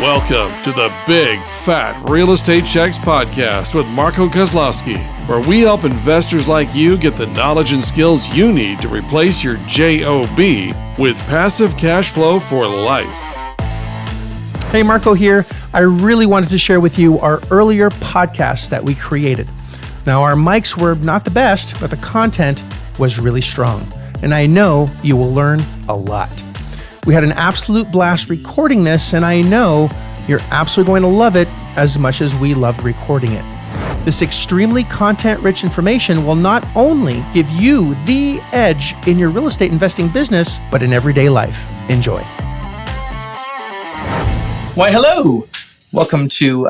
Welcome to the Big Fat Real Estate Checks podcast with Marco Kozlowski, where we help investors like you get the knowledge and skills you need to replace your JOB with passive cash flow for life. Hey, Marco here. I really wanted to share with you our earlier podcasts that we created. Now, our mics were not the best, but the content was really strong, and I know you will learn a lot. We had an absolute blast recording this, and I know you're absolutely going to love it as much as we loved recording it. This extremely content-rich information will not only give you the edge in your real estate investing business, but in everyday life. Enjoy. Why, hello. Welcome to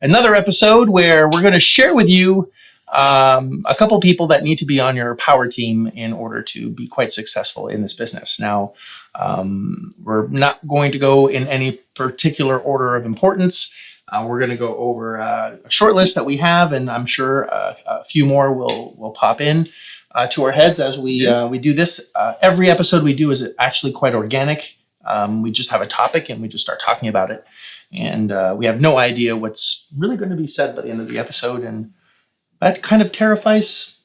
another episode where we're going to share with you a couple people that need to be on your power team in order to be quite successful in this business. Now, we're not going to go in any particular order of importance. We're going to go over a short list that we have, and I'm sure a few more will pop in to our heads as we do this. Every episode we do is actually quite organic. We just have a topic and we just start talking about it. And we have no idea what's really going to be said by the end of the episode. And that kind of terrifies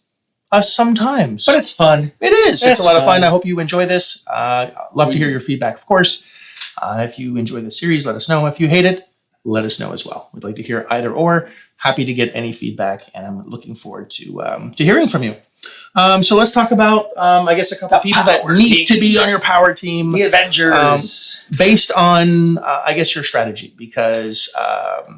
us sometimes. But it's fun. It is. It's a lot of fun. I hope you enjoy this. Love to hear your feedback, of course. If you enjoy the series, let us know. If you hate it, let us know as well. We'd like to hear either or. Happy to get any feedback, and I'm looking forward to hearing from you. So let's talk about, I guess, a couple people that need to be on your power team. The Avengers. Based on, I guess, your strategy. Because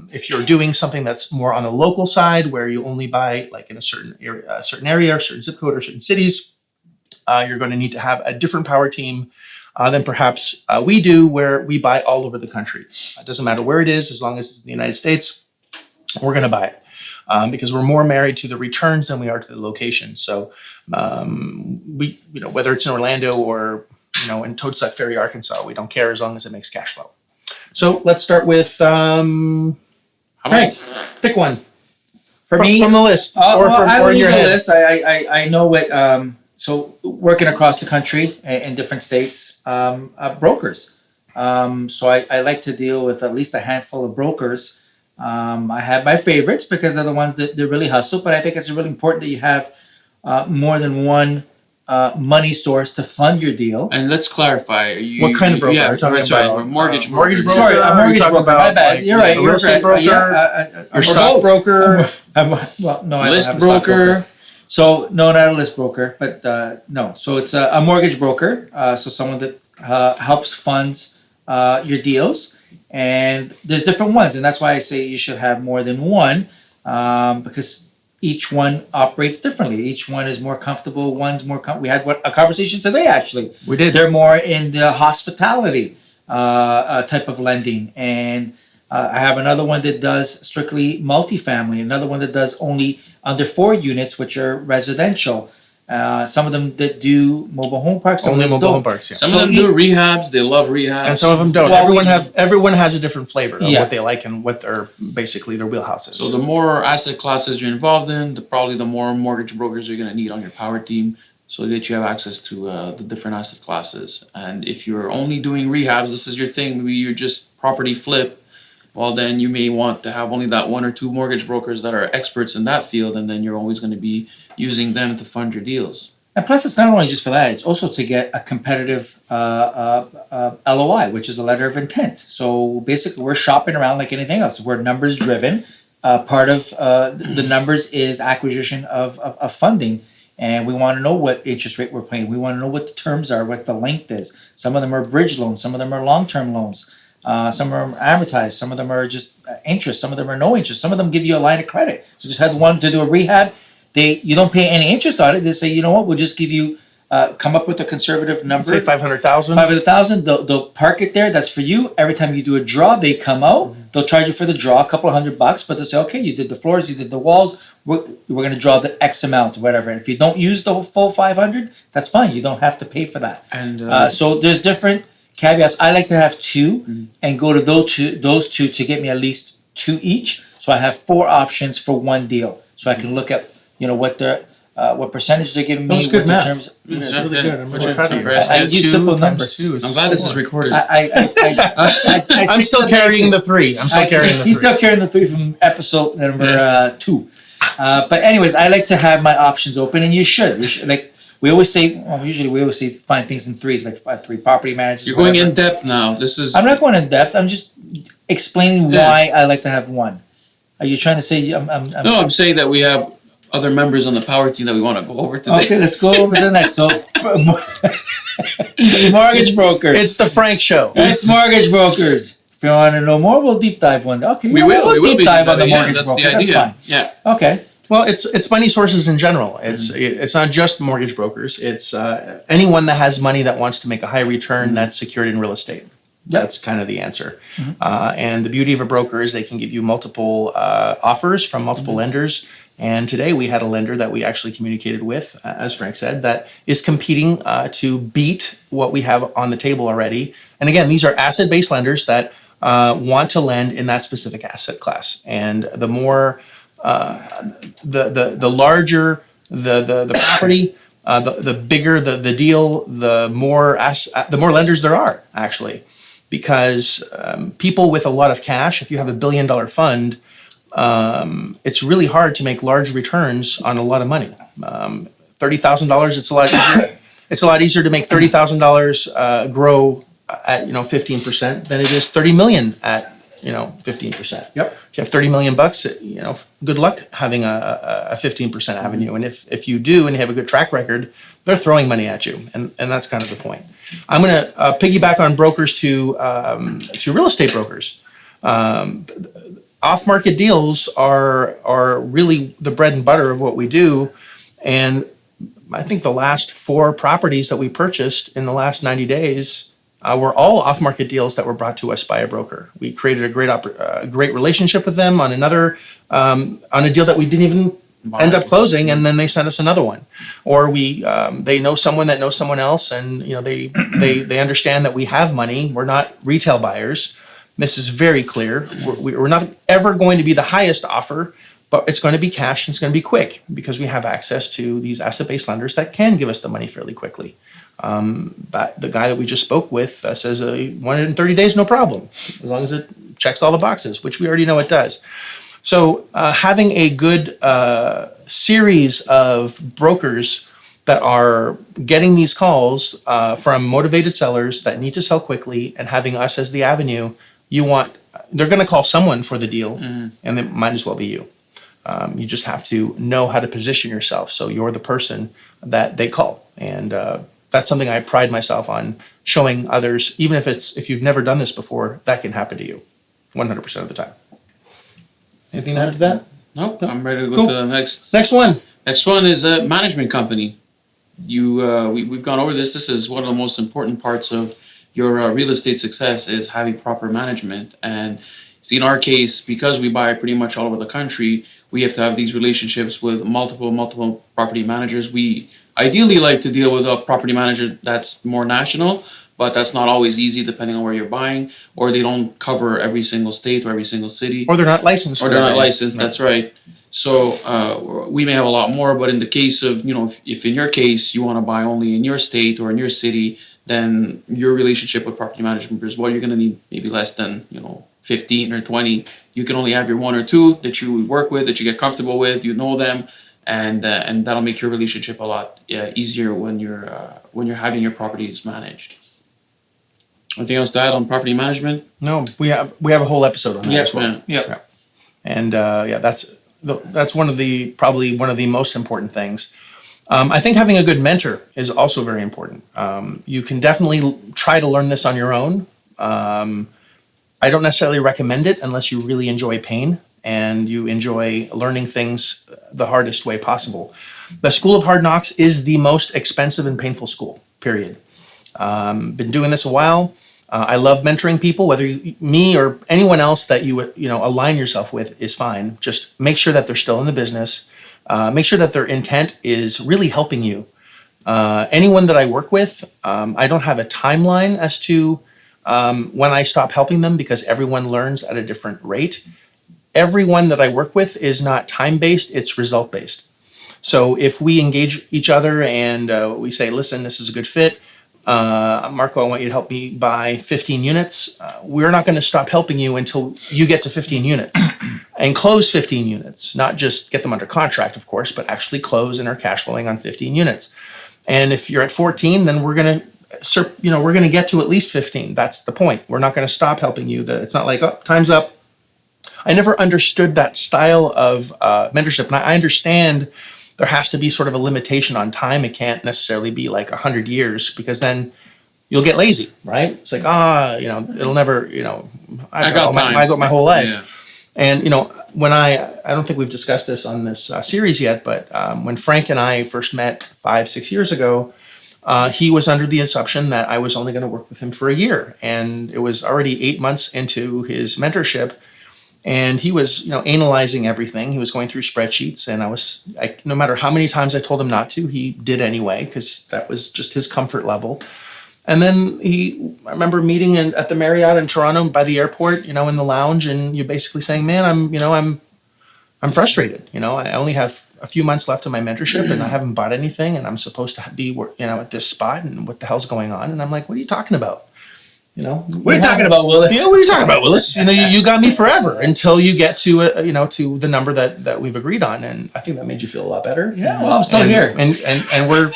if you're doing something that's more on the local side, where you only buy like in a certain area, or certain zip code, or certain cities, you're going to need to have a different power team than perhaps we do, where we buy all over the country. It doesn't matter where it is, as long as it's in the United States, we're going to buy it. Because we're more married to the returns than we are to the location. So we, whether it's in Orlando or, in Toadsuck Ferry, Arkansas, we don't care as long as it makes cash flow. So let's start with Frank. Pick one. For me, from the list, I don't use the list. I know what. So working across the country in different states, brokers. So I like to deal with at least a handful of brokers. I have my favorites because they're the ones that really hustle, but I think it's really important that you have more than one money source to fund your deal. And let's clarify. What kind of broker? Yeah, are you talking about? Mortgage broker. Sorry, a mortgage broker. My bad. You're right. A real estate broker. Your stock broker. List broker. So no, not a list broker, but no. So it's a mortgage broker. So someone that helps funds your deals. And there's different ones, and that's why I say you should have more than one, because each one operates differently. Each one is more comfortable. One's more we had a conversation today, actually. We did. They're more in the hospitality type of lending, and I have another one that does strictly multifamily, another one that does only under 4 units, which are residential. Some of them that do mobile home parks. Only mobile home parks, yeah. Some of them do rehabs. They love rehabs. And some of them don't. Well, everyone has a different flavor of what they like and what their wheelhouse is. So the more asset classes you're involved in, probably the more mortgage brokers you're going to need on your power team, so that you have access to the different asset classes. And if you're only doing rehabs, this is your thing. Maybe you're just property flip. Well, then you may want to have only that 1 or 2 mortgage brokers that are experts in that field, and then you're always going to be using them to fund your deals. And plus, it's not only just for that; it's also to get a competitive LOI, which is a letter of intent. So basically, we're shopping around like anything else. We're numbers driven. Part of the numbers is acquisition of funding, and we want to know what interest rate we're paying. We want to know what the terms are, what the length is. Some of them are bridge loans. Some of them are long-term loans. Some are amortized. Some of them are just interest. Some of them are no interest. Some of them give you a line of credit. So just had one to do a rehab. You don't pay any interest on it. They say, you know what, we'll just give you, come up with a conservative number. Say 500,000. 500,000. They'll park it there. That's for you. Every time you do a draw, they come out. They'll charge you for the draw, a couple of $100, but they'll say, okay, you did the floors, you did the walls. We're going to draw the X amount, whatever. And if you don't use the full 500, that's fine. You don't have to pay for that. And so there's different caveats. I like to have 2 and go to those two to get me at least 2 each. So I have 4 options for one deal. So I can look at what the what percentage they're giving That me. was good what the math. terms. That's Yeah, really yeah. good. I'm really proud of you. I use simple numbers. I'm glad this is recorded. I'm still carrying the 3. I'm still carrying the 3. He's still carrying the 3 from episode number 2. But anyways, I like to have my options open, and you should. Like we always say, find things in 3s, like 3 property managers. You're going in depth now. This is. I'm not going in depth. I'm just explaining why I like to have 1. Are you trying to say I'm saying that we have other members on the power team that we want to go over today. Okay, let's go over to the next. So, mortgage brokers. It's the Frank Show. It's mortgage brokers. If you want to know more, we'll deep dive one day. Okay, We will deep dive on the mortgage that's brokers. the idea. That's fine. Yeah. Okay. Well, it's money sources in general. It's not just mortgage brokers. It's anyone that has money that wants to make a high return that's secured in real estate. That's kind of the answer. And the beauty of a broker is they can give you multiple offers from multiple lenders. And today we had a lender that we actually communicated with, as Frank said, that is competing to beat what we have on the table already. And again, these are asset-based lenders that want to lend in that specific asset class. And the more, the larger the property, the bigger the deal, the more lenders there are actually. Because people with a lot of cash, if you have $1 billion fund, it's really hard to make large returns on a lot of money. $30,000, it's a lot easier. It's a lot easier to make $30,000 grow at 15% than it is 30 million at 15%. Yep. If you have 30 million bucks, good luck having a 15% avenue. And if you do and you have a good track record, they're throwing money at you, and that's kind of the point. I'm going to piggyback on brokers to real estate brokers. Off-market deals are really the bread and butter of what we do, and I think the last 4 properties that we purchased in the last 90 days were all off-market deals that were brought to us by a broker. We created a great relationship with them on on a deal that we didn't even end up closing, and then they sent us another one. Or they know someone that knows someone else, and they understand that we have money. We're not retail buyers. This is very clear. We're not ever going to be the highest offer, but it's going to be cash and it's going to be quick because we have access to these asset-based lenders that can give us the money fairly quickly. But the guy that we just spoke with says 130 days, no problem, as long as it checks all the boxes, which we already know it does. So having a good series of brokers that are getting these calls from motivated sellers that need to sell quickly and having us as the avenue, they're going to call someone for the deal, and it might as well be you. You just have to know how to position yourself so you're the person that they call. And that's something I pride myself on showing others, even if you've never done this before, that can happen to you 100% of the time. Anything to add to that? Nope. I'm ready to go Cool. to the next. Next one. Next one is a management company. We've gone over this. This is one of the most important parts of your real estate success is having proper management. And see, in our case, because we buy pretty much all over the country, we have to have these relationships with multiple property managers. We ideally like to deal with a property manager that's more national, but that's not always easy depending on where you're buying, or they don't cover every single state or every single city. Or they're not licensed. Or they're not licensed, that's right. So we may have a lot more, but in the case of, if in your case you want to buy only in your state or in your city, then your relationship with property management is, well, you're going to need maybe less than, 15 or 20. You can only have your 1 or 2 that you work with, that you get comfortable with, you know them, and that'll make your relationship a lot easier when you're having your properties managed. Anything else to add on property management? No, we have a whole episode on that as well. Yeah. And that's probably one of the most important things. I think having a good mentor is also very important. You can definitely try to learn this on your own. I don't necessarily recommend it unless you really enjoy pain and you enjoy learning things the hardest way possible. The School of Hard Knocks is the most expensive and painful school, period. Been doing this a while. I love mentoring people, whether me or anyone else that you align yourself with is fine. Just make sure that they're still in the business. Make sure that their intent is really helping you. Anyone that I work with, I don't have a timeline as to when I stop helping them because everyone learns at a different rate. Everyone that I work with is not time-based, it's result-based. So if we engage each other and we say, listen, this is a good fit, Marco, I want you to help me buy 15 units. We're not going to stop helping you until you get to 15 units and close 15 units, not just get them under contract, of course, but actually close and are cash flowing on 15 units. And if you're at 14, then we're going to get to at least 15. That's the point. We're not going to stop helping you. It's not like, oh, time's up. I never understood that style of mentorship. And I understand there has to be sort of a limitation on time. It can't necessarily be like 100 years because then you'll get lazy, right? It's like, it'll never, I got my whole life. Yeah. And, when I don't think we've discussed this on this series yet, but when Frank and I first met 5-6 years ago, he was under the assumption that I was only going to work with him for a year. And it was already 8 months into his mentorship. And he was, analyzing everything. He was going through spreadsheets, and no matter how many times I told him not to, he did anyway, because that was just his comfort level. And then I remember meeting at the Marriott in Toronto by the airport, in the lounge, and you're basically saying, man, I'm frustrated. I only have a few months left of my mentorship, and I haven't bought anything, and I'm supposed to be, at this spot, and what the hell's going on? And I'm like, what are you talking about? What are you talking about, Willis? Yeah, what are you talking about, Willis? You got me forever until you get to to the number that we've agreed on, and I think that made you feel a lot better. Yeah, well, I'm still here, and we're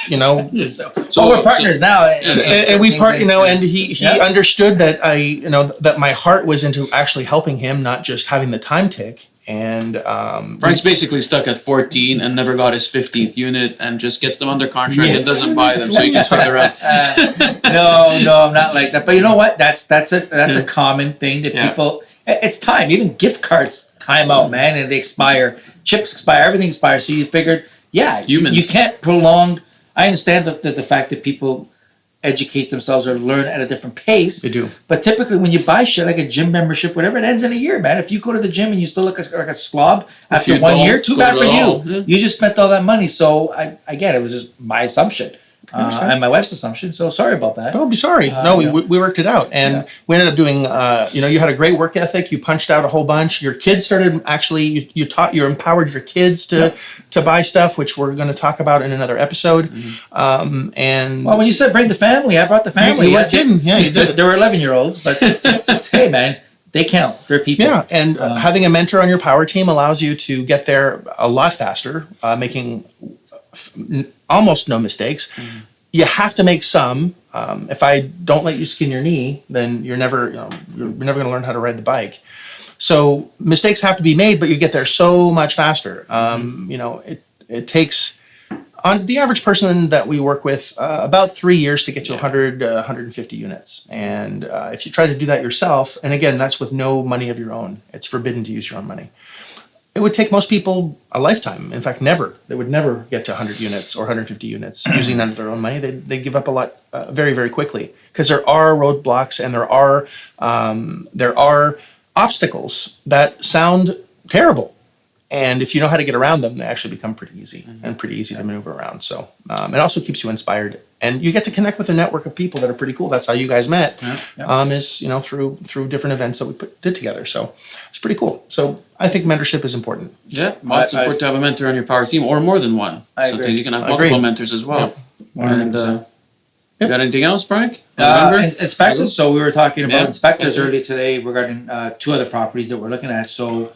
so we're partners now, and we and he understood that that my heart was into actually helping him, not just having the time tick. And Frank's basically stuck at 14 and never got his 15th unit and just gets them under contract and doesn't buy them so he can stick around. No, I'm not like that. But you know what? That's a common thing that people. It's time. Even gift cards time out, man, and they expire. Chips expire. Everything expires. So you figured, you can't prolong. I understand the fact that people educate themselves or learn at a different pace. They do. But typically when you buy shit like a gym membership, whatever, it ends in a year, man. If you go to the gym and you still look like a slob after 1 year, too bad for you. Yeah. You just spent all that money. So I get it. It was just my assumption. And my wife's assumption. So sorry about that. Don't be sorry. We worked it out. And we ended up doing, you had a great work ethic. You punched out a whole bunch. Your kids started actually, you empowered your kids to buy stuff, which we're going to talk about in another episode. Mm-hmm. Well, when you said bring the family, I brought the family. You kidding. Yeah, you did. There were 11-year-olds, but it's hey, man, they count. They're people. Yeah, and having a mentor on your power team allows you to get there a lot faster, making almost no mistakes. Mm-hmm. You have to make some. If I don't let you skin your knee, then you're never going to learn how to ride the bike. So mistakes have to be made, but you get there so much faster. It takes, on the average person that we work with, about 3 years to get to 100, 150 units. And if you try to do that yourself, and again, that's with no money of your own. It's forbidden to use your own money. It would take most people a lifetime. In fact, never. They would never get to 100 units or 150 units using none of their own money. They give up a lot very, very quickly because there are roadblocks and there are obstacles that sound terrible. And if you know how to get around them, they actually become pretty easy and pretty easy to maneuver around. So it also keeps you inspired. And you get to connect with a network of people that are pretty cool. That's how you guys met, is through different events that we did together. So it's pretty cool. So I think mentorship is important. Yeah, it's important to have a mentor on your power team or more than one. Agree. You can have multiple mentors as well. Yep. And got anything else, Frank? Inspectors. So we were talking about inspectors earlier today regarding 2 other properties that we're looking at. So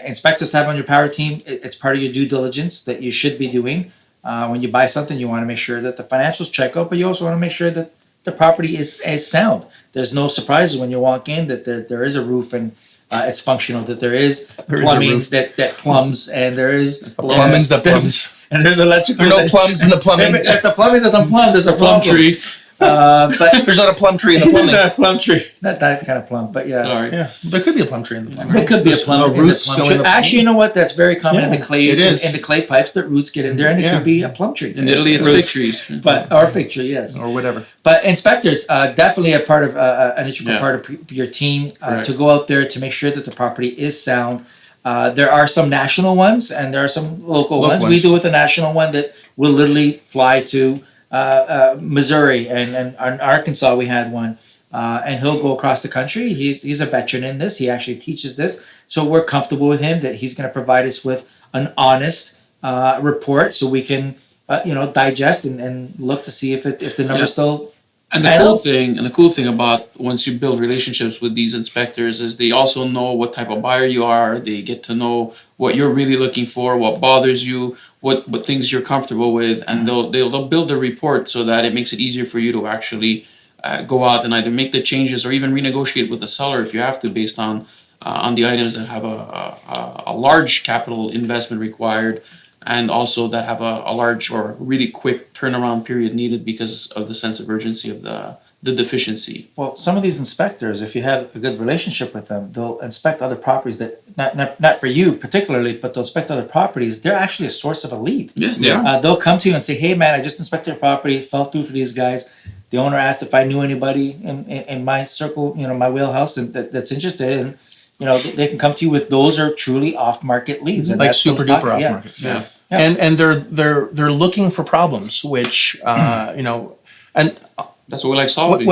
inspectors to have on your power team, it's part of your due diligence that you should be doing. When you buy something, you want to make sure that the financials check out, but you also want to make sure that the property is sound. There's no surprises when you walk in, that there is a roof and it's functional, that there is plumbing that plums, and there is plumbing's that plums. And there's electrical. There are no plums in the plumbing. If the plumbing doesn't plumb, there's a plum tree. But there's not a plum tree in the plumbing. There's not a plum tree. Not that kind of plum, but yeah. Sorry. Yeah, there could be a plum tree in the plumbing. There could be a plum in roots the go plum in tree. the Actually, you know what? That's very common in the clay. It is. In the clay pipes, that roots get in there, and it could be a plum tree. In Italy, it's fig trees. Or fig tree, yes. Or whatever. But inspectors, definitely a part of an integral part of your team to go out there to make sure that the property is sound. There are some national ones and there are some local ones. We do with a national one that will literally fly to Missouri and Arkansas. We had one, and he'll go across the country. He's a veteran in this. He actually teaches this, so we're comfortable with him that he's going to provide us with an honest report so we can, digest and look to see if the numbers still. And the cool thing about once you build relationships with these inspectors is they also know what type of buyer you are. They get to know what you're really looking for, what bothers you, what things you're comfortable with, and they'll build a report so that it makes it easier for you to actually go out and either make the changes or even renegotiate with the seller if you have to, based on the items that have a large capital investment required, and also that have a large or really quick turnaround period needed because of the sense of urgency of the deficiency. Well, some of these inspectors, if you have a good relationship with them, they'll inspect other properties that not for you particularly, but they'll inspect other properties. They're actually a source of a lead. Yeah. They'll come to you and say, "Hey, man, I just inspected a property, fell through for these guys. The owner asked if I knew anybody in my circle, my wheelhouse, and that's interested." And they can come to you with those are truly off-market leads, and Like that's super duper off markets. Yeah. And they're looking for problems, which and That's what we like solving.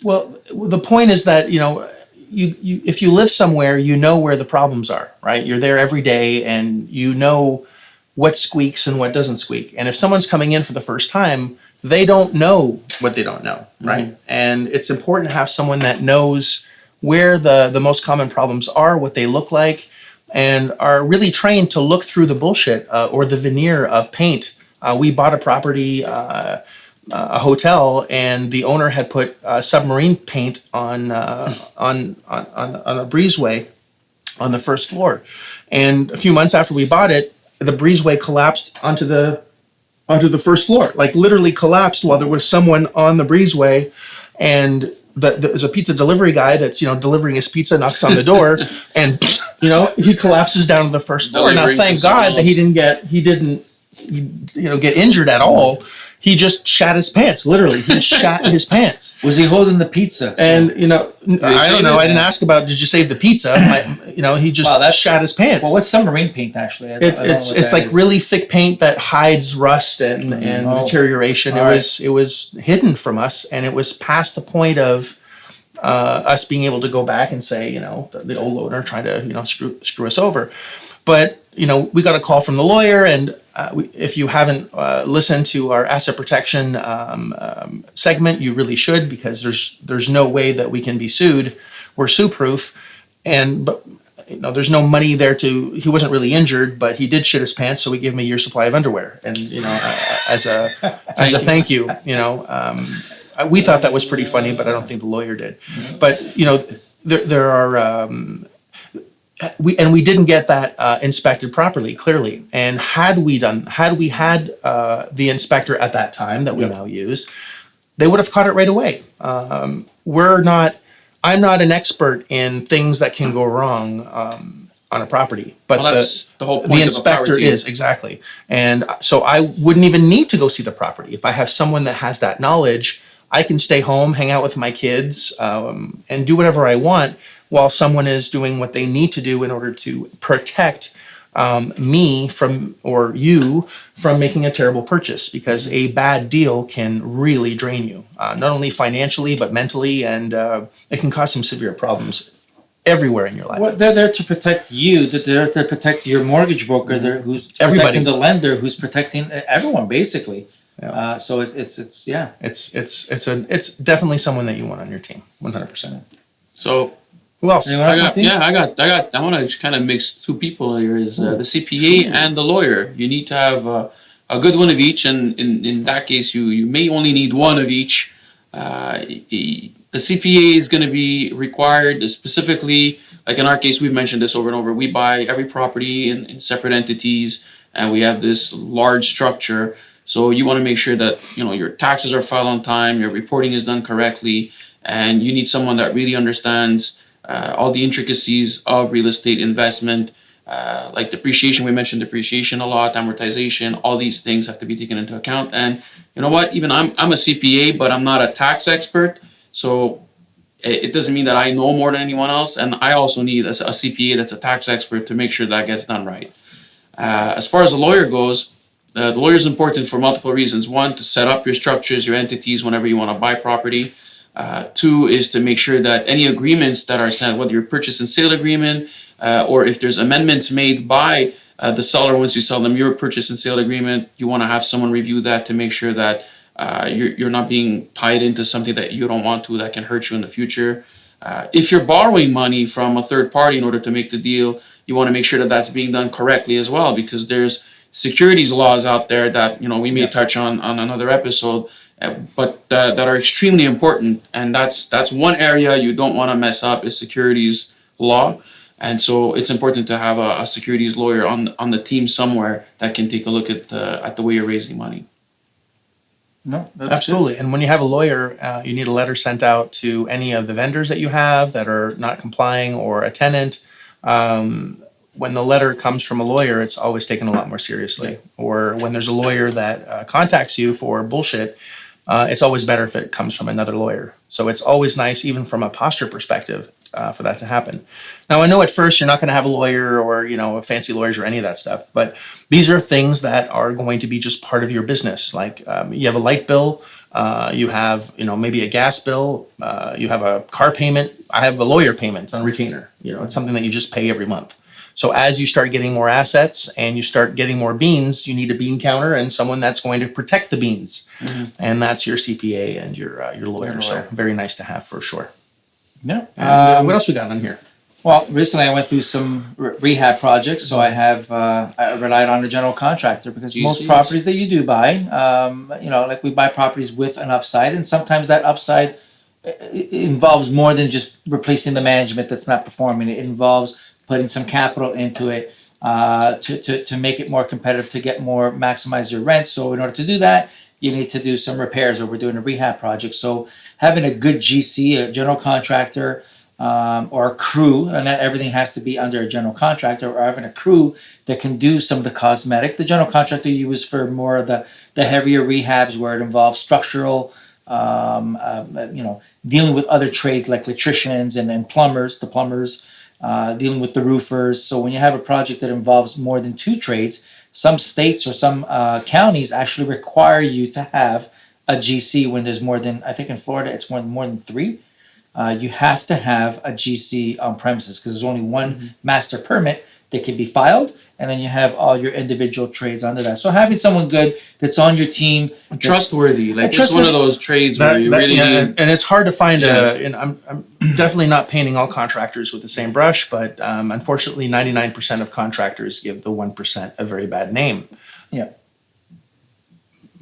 well, the point is that you if you live somewhere, you know where the problems are, right? You're there every day, and you know what squeaks and what doesn't squeak. And if someone's coming in for the first time, they don't know what they don't know, right? Mm-hmm. And it's important to have someone that knows where the most common problems are, what they look like, and are really trained to look through the bullshit or the veneer of paint. We bought a property, a hotel, and the owner had put submarine paint on a breezeway on the first floor. And a few months after we bought it, the breezeway collapsed onto the first floor, like literally collapsed while there was someone on the breezeway. And there's a pizza delivery guy that's delivering his pizza, knocks on the door, and he collapses down to the first floor. Now, thank God that he didn't get injured at all. He just shat his pants. Literally, he shat his pants. Was he holding the pizza? And I don't know. I didn't ask about did you save the pizza. He just shat his pants. Well, what's submarine paint actually? It's like really thick paint that hides rust and deterioration. Right. It was hidden from us, and it was past the point of us being able to go back and say the old owner trying to screw us over. But we got a call from the lawyer, and if you haven't listened to our asset protection segment, you really should, because there's no way that we can be sued. We're sue-proof, but there's no money there he wasn't really injured, but he did shit his pants, so we gave him a year's supply of underwear, and as a thank you. We thought that was pretty funny, but I don't think the lawyer did. But there are. We didn't get that inspected properly, clearly. And had we had the inspector at that time that we now use, they would have caught it right away. I'm not an expert in things that can go wrong on a property, but that's the whole point the inspector is exactly. And so I wouldn't even need to go see the property. If I have someone that has that knowledge, I can stay home, hang out with my kids, and do whatever I want, while someone is doing what they need to do in order to protect me or you from making a terrible purchase, because a bad deal can really drain you, not only financially, but mentally, and it can cause some severe problems everywhere in your life. Well, they're there to protect you. They're there to protect your mortgage broker, who's protecting the lender, who's protecting everyone, basically. Yeah. So it's definitely someone that you want on your team, 100%. So. Who else? I want to kind of mix two people here. Is the CPA and the lawyer. You need to have a good one of each, and in that case, you may only need one of each. The CPA is going to be required specifically, like in our case, we've mentioned this over and over. We buy every property in separate entities, and we have this large structure. So you want to make sure that your taxes are filed on time, your reporting is done correctly, and you need someone that really understands all the intricacies of real estate investment, like depreciation. We mentioned depreciation a lot, amortization, all these things have to be taken into account. And you know what, even I'm a CPA, but I'm not a tax expert. So it doesn't mean that I know more than anyone else. And I also need a CPA that's a tax expert to make sure that gets done right. As far as the lawyer goes, the lawyer is important for multiple reasons. One, to set up your structures, your entities whenever you want to buy property. Two is to make sure that any agreements that are signed, whether your purchase and sale agreement, or if there's amendments made by The seller, once you sell them your purchase and sale agreement, you want to have someone review that to make sure that you're not being tied into something that you don't want to, that can hurt you in the future. If you're borrowing money from a third party in order to make the deal, you want to make sure that that's being done correctly as well, because there's securities laws out there that we may touch on another episode, but that are extremely important, and that's one area you don't want to mess up is securities law. And so it's important to have a securities lawyer on the team somewhere that can take a look at the way you're raising money. No, that's Absolutely. good. And when you have a lawyer, you need a letter sent out to any of the vendors that you have that are not complying, or a tenant. When the letter comes from a lawyer, it's always taken a lot more seriously. Or when there's a lawyer that contacts you for bullshit, it's always better if it comes from another lawyer. So it's always nice, even from a posture perspective, for that to happen. Now, I know at first you're not going to have a lawyer or, fancy lawyers or any of that stuff, but these are things that are going to be just part of your business. Like you have a light bill, you have, maybe a gas bill, you have a car payment. I have a lawyer payment on retainer. It's something that you just pay every month. So as you start getting more assets and you start getting more beans, you need a bean counter and someone that's going to protect the beans. Mm-hmm. And that's your CPA and your lawyer. So very nice to have for sure. Yeah. And what else we got on here? Well, recently I went through some rehab projects, so I relied on the general contractor, because most properties that you do buy, like we buy properties with an upside, and sometimes that upside involves more than just replacing the management that's not performing. It involves putting some capital into it to make it more competitive, to maximize your rent. So in order to do that, you need to do some repairs, or we're doing a rehab project. So having a good GC, a general contractor, or a crew, and not everything has to be under a general contractor, or having a crew that can do some of the cosmetic. The general contractor you use for more of the heavier rehabs, where it involves structural, dealing with other trades like electricians and plumbers, dealing with the roofers. So when you have a project that involves more than two trades, some states or some counties actually require you to have a GC when there's more than, I think in Florida, it's more than three. You have to have a GC on premises, because there's only one master permit that can be filed, and then you have all your individual trades under that. So having someone good that's on your team, trustworthy, it's one of those trades where you really need. And it's hard to find and I'm definitely not painting all contractors with the same brush, but unfortunately 99% of contractors give the 1% a very bad name. Yeah.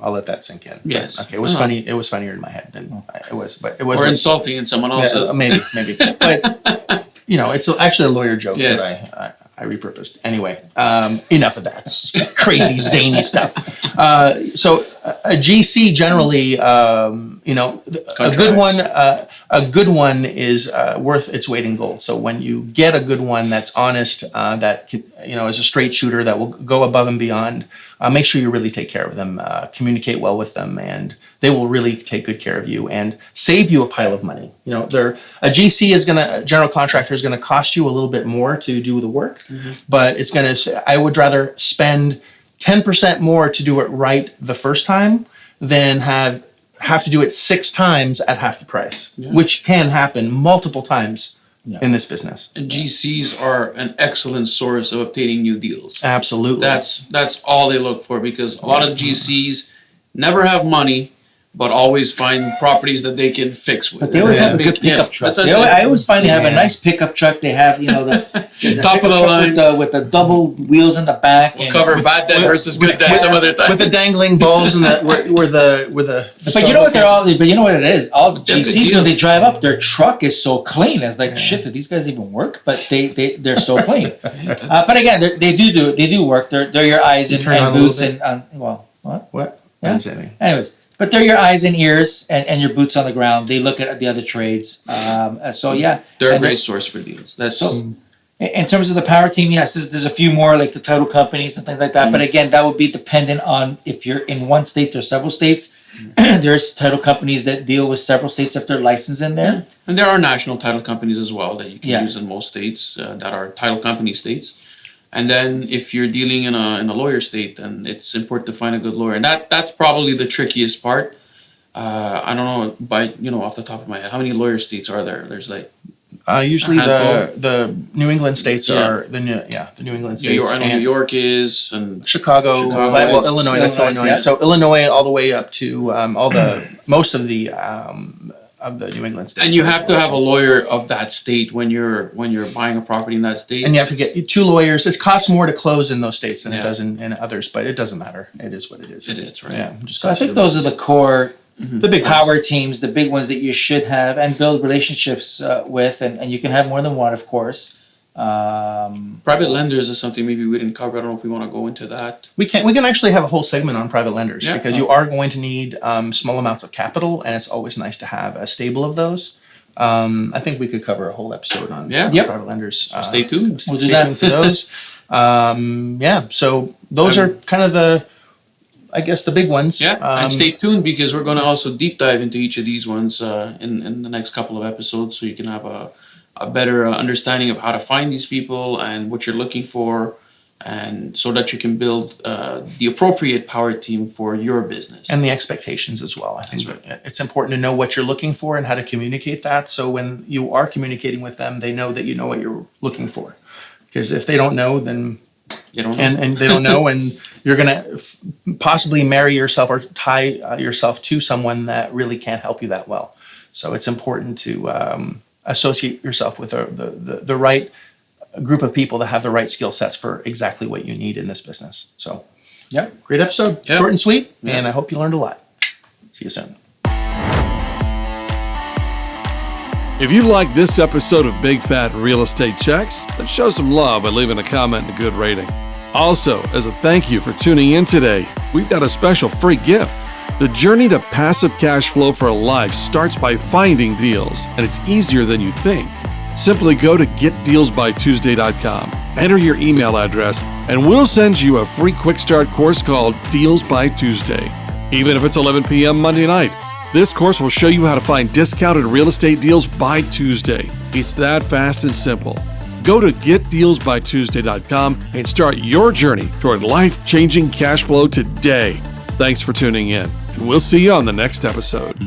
I'll let that sink in. Yes. But, okay. It was funny. It was funnier in my head than it was, but it was. Or insulting in someone else's. Maybe. But it's actually a lawyer joke yes. that I repurposed. Anyway, enough of that crazy zany stuff. So a GC generally, a good one is worth its weight in gold. So when you get a good one that's honest, that is a straight shooter, that will go above and beyond, make sure you really take care of them, communicate well with them, and they will really take good care of you and save you a pile of money. A general contractor is gonna cost you a little bit more to do the work, but I would rather spend 10% more to do it right the first time than have to do it 6 times at half the price, which can happen multiple times in this business. And GCs are an excellent source of obtaining new deals. Absolutely. That's all they look for, because a lot of GCs never have money, but always find properties that they can fix with. But they always have a good pickup truck. I always find they have a nice pickup truck. They have, the top of the line with the double wheels in the back. We'll cover bad debt versus good debt some other time. With the dangling balls and where the. But you know what But you know what it is. All GCs, when they drive up, their truck is so clean. It's like, shit, do these guys even work? But they're so clean. But again, they do work. They're your eyes and boots and what? Yeah. Anyways. But they're your eyes and ears and your boots on the ground. They look at the other trades. They're a great source for deals. In terms of the power team, yes, there's a few more, like the title companies and things like that. But again, that would be dependent on if you're in one state or several states. There's title companies that deal with several states if they're licensed in there. And there are national title companies as well that you can use in most states that are title company states. And then if you're dealing in a lawyer state, then it's important to find a good lawyer. And that's probably the trickiest part. I don't know off the top of my head, how many lawyer states are there? There's like Usually handful. the New England states Yeah. are the New England New York, states I know and New York is, and Chicago, well, is Illinois. That's Illinois, Illinois. yeah. So Illinois, all the way up to most of the New England states. and you are have to have a states. lawyer of that state when you're buying a property in that state. And you have to get 2 lawyers. It costs more to close in those states than it Yeah. does in others, but it doesn't matter. It is what it is. It is, right. Yeah. Just So I think those are the core the big power ones. teams, the big ones that you should have and build relationships with, and you can have more than one, of course. Private lenders is something maybe we didn't cover. I don't know if we want to go into that. We can actually have a whole segment on private lenders Yeah. because you are going to need small amounts of capital, and it's always nice to have a stable of those. I think we could cover a whole episode on Yeah. Yep. private lenders. Stay tuned. We'll do Stay that. tuned for those. So those are kind of the big ones. Yeah, and stay tuned because we're going to also deep dive into each of these ones in the next couple of episodes, so you can have a better understanding of how to find these people and what you're looking for, and so that you can build the appropriate power team for your business. And the expectations as well. I think that it's important to know what you're looking for and how to communicate that. So when you are communicating with them, they know that you know what you're looking for. Because if they don't know, then you don't know. and they don't know, and you're going to possibly marry yourself or tie yourself to someone that really can't help you that well. So it's important to associate yourself with the right group of people that have the right skill sets for exactly what you need in this business. So, Yeah. great episode, Yeah. short and sweet, Yeah. and I hope you learned a lot. See you soon. If you like this episode of Big Fat Real Estate Checks, then show some love by leaving a comment and a good rating. Also, as a thank you for tuning in today, we've got a special free gift. The journey to passive cash flow for a life starts by finding deals, and it's easier than you think. Simply go to getdealsbytuesday.com, enter your email address, and we'll send you a free quick start course called Deals by Tuesday. Even if it's 11 p.m. Monday night, this course will show you how to find discounted real estate deals by Tuesday. It's that fast and simple. Go to getdealsbytuesday.com and start your journey toward life-changing cash flow today. Thanks for tuning in, and we'll see you on the next episode.